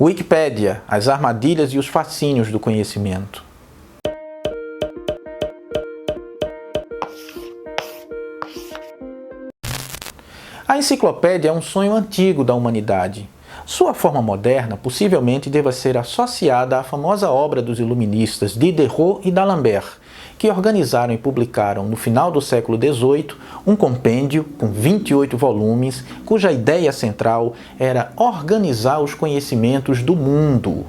Wikipédia, as armadilhas e os fascínios do conhecimento. A enciclopédia é um sonho antigo da humanidade. Sua forma moderna possivelmente deva ser associada à famosa obra dos iluministas Diderot e d'Alembert, que organizaram e publicaram no final do século XVIII um compêndio com 28 volumes, cuja ideia central era organizar os conhecimentos do mundo.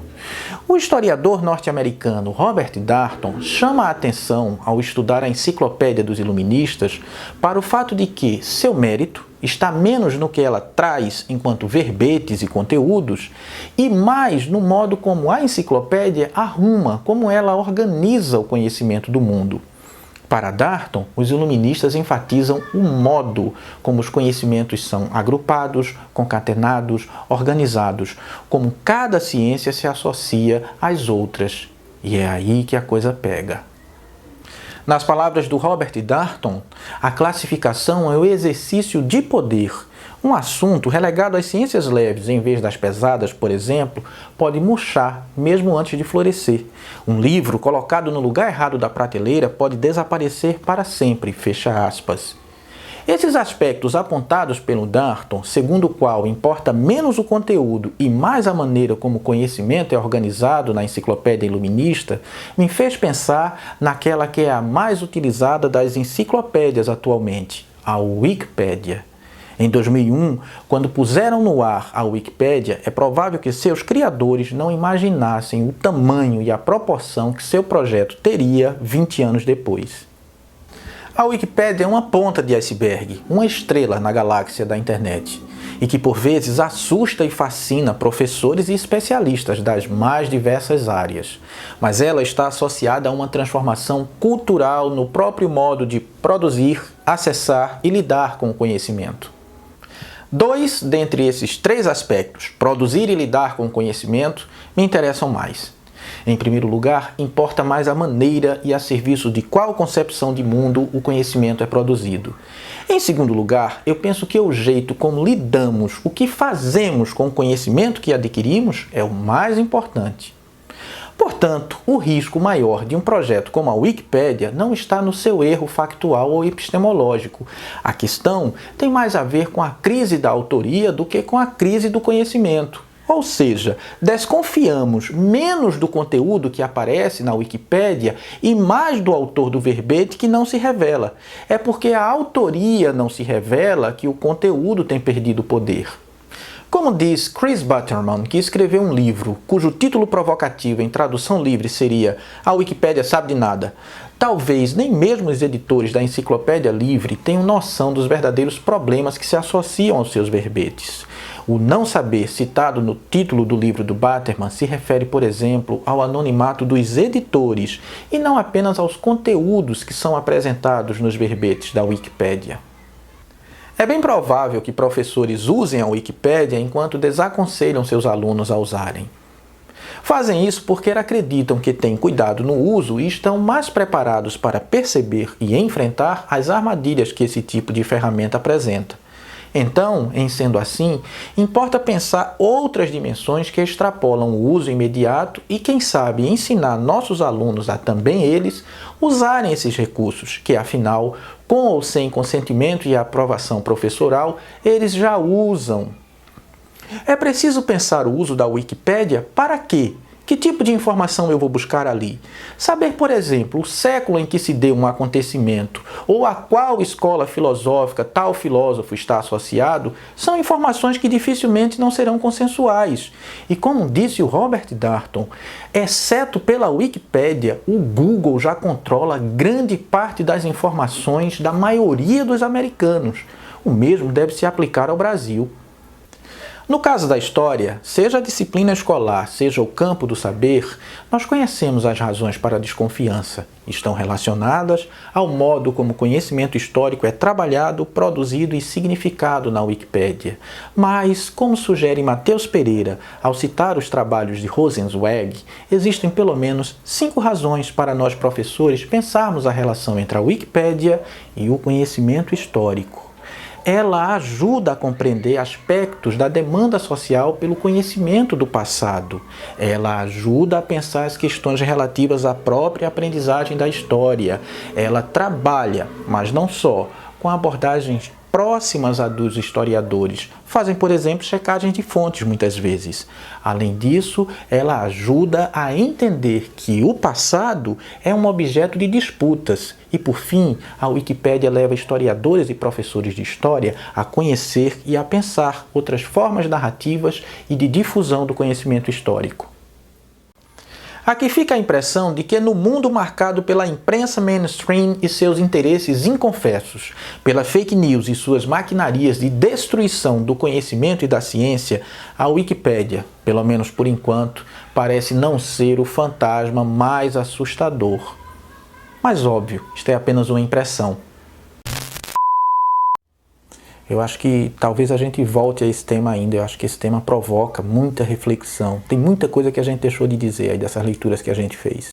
O historiador norte-americano Robert Darnton chama a atenção ao estudar a Enciclopédia dos Iluministas para o fato de que seu mérito está menos no que ela traz enquanto verbetes e conteúdos e mais no modo como a enciclopédia arruma, como ela organiza o conhecimento do mundo. Para Darnton, os iluministas enfatizam o modo como os conhecimentos são agrupados, concatenados, organizados, como cada ciência se associa às outras. E é aí que a coisa pega. Nas palavras do Robert Darnton, a classificação é o exercício de poder. Um assunto relegado às ciências leves em vez das pesadas, por exemplo, pode murchar mesmo antes de florescer. Um livro colocado no lugar errado da prateleira pode desaparecer para sempre, fecha aspas. Esses aspectos apontados pelo Darnton, segundo o qual importa menos o conteúdo e mais a maneira como o conhecimento é organizado na Enciclopédia Iluminista, me fez pensar naquela que é a mais utilizada das enciclopédias atualmente, a Wikipédia. Em 2001, quando puseram no ar a Wikipédia, é provável que seus criadores não imaginassem o tamanho e a proporção que seu projeto teria 20 anos depois. A Wikipédia é uma ponta de iceberg, uma estrela na galáxia da internet, e que por vezes assusta e fascina professores e especialistas das mais diversas áreas. Mas ela está associada a uma transformação cultural no próprio modo de produzir, acessar e lidar com o conhecimento. Dois dentre esses três aspectos, produzir e lidar com o conhecimento, me interessam mais. Em primeiro lugar, importa mais a maneira e a serviço de qual concepção de mundo o conhecimento é produzido. Em segundo lugar, eu penso que o jeito como lidamos, o que fazemos com o conhecimento que adquirimos é o mais importante. Portanto, o risco maior de um projeto como a Wikipédia não está no seu erro factual ou epistemológico. A questão tem mais a ver com a crise da autoria do que com a crise do conhecimento. Ou seja, desconfiamos menos do conteúdo que aparece na Wikipédia e mais do autor do verbete que não se revela. É porque a autoria não se revela que o conteúdo tem perdido poder. Como diz Chris Butterman, que escreveu um livro cujo título provocativo em tradução livre seria "A Wikipédia sabe de nada", talvez nem mesmo os editores da Enciclopédia Livre tenham noção dos verdadeiros problemas que se associam aos seus verbetes. O não saber citado no título do livro do Butterman se refere, por exemplo, ao anonimato dos editores e não apenas aos conteúdos que são apresentados nos verbetes da Wikipédia. É bem provável que professores usem a Wikipédia enquanto desaconselham seus alunos a usarem. Fazem isso porque acreditam que têm cuidado no uso e estão mais preparados para perceber e enfrentar as armadilhas que esse tipo de ferramenta apresenta. Então, em sendo assim, importa pensar outras dimensões que extrapolam o uso imediato e, quem sabe, ensinar nossos alunos a também eles usarem esses recursos, que afinal, com ou sem consentimento e aprovação professoral, eles já usam. É preciso pensar o uso da Wikipédia para quê? Que tipo de informação eu vou buscar ali? Saber, por exemplo, o século em que se deu um acontecimento ou a qual escola filosófica tal filósofo está associado são informações que dificilmente não serão consensuais. E como disse o Robert Darnton, exceto pela Wikipédia, o Google já controla grande parte das informações da maioria dos americanos. O mesmo deve se aplicar ao Brasil. No caso da história, seja a disciplina escolar, seja o campo do saber, nós conhecemos as razões para a desconfiança. Estão relacionadas ao modo como o conhecimento histórico é trabalhado, produzido e significado na Wikipédia. Mas, como sugere Matheus Pereira ao citar os trabalhos de Rosenzweig, existem pelo menos 5 razões para nós professores pensarmos a relação entre a Wikipédia e o conhecimento histórico. ela ajuda a compreender aspectos da demanda social pelo conhecimento do passado. Ela ajuda a pensar as questões relativas à própria aprendizagem da história. Ela trabalha, mas não só, com abordagens próximas à dos historiadores. Fazem, por exemplo, checagem de fontes muitas vezes. Além disso, ela ajuda a entender que o passado é um objeto de disputas. E, por fim, a Wikipédia leva historiadores e professores de história a conhecer e a pensar outras formas narrativas e de difusão do conhecimento histórico. Aqui fica a impressão de que no mundo marcado pela imprensa mainstream e seus interesses inconfessos, pela fake news e suas maquinarias de destruição do conhecimento e da ciência, a Wikipédia, pelo menos por enquanto, parece não ser o fantasma mais assustador. Mas óbvio, isto é apenas uma impressão. Eu acho que talvez a gente volte a esse tema ainda. Eu acho que esse tema provoca muita reflexão. Tem muita coisa que a gente deixou de dizer aí dessas leituras que a gente fez.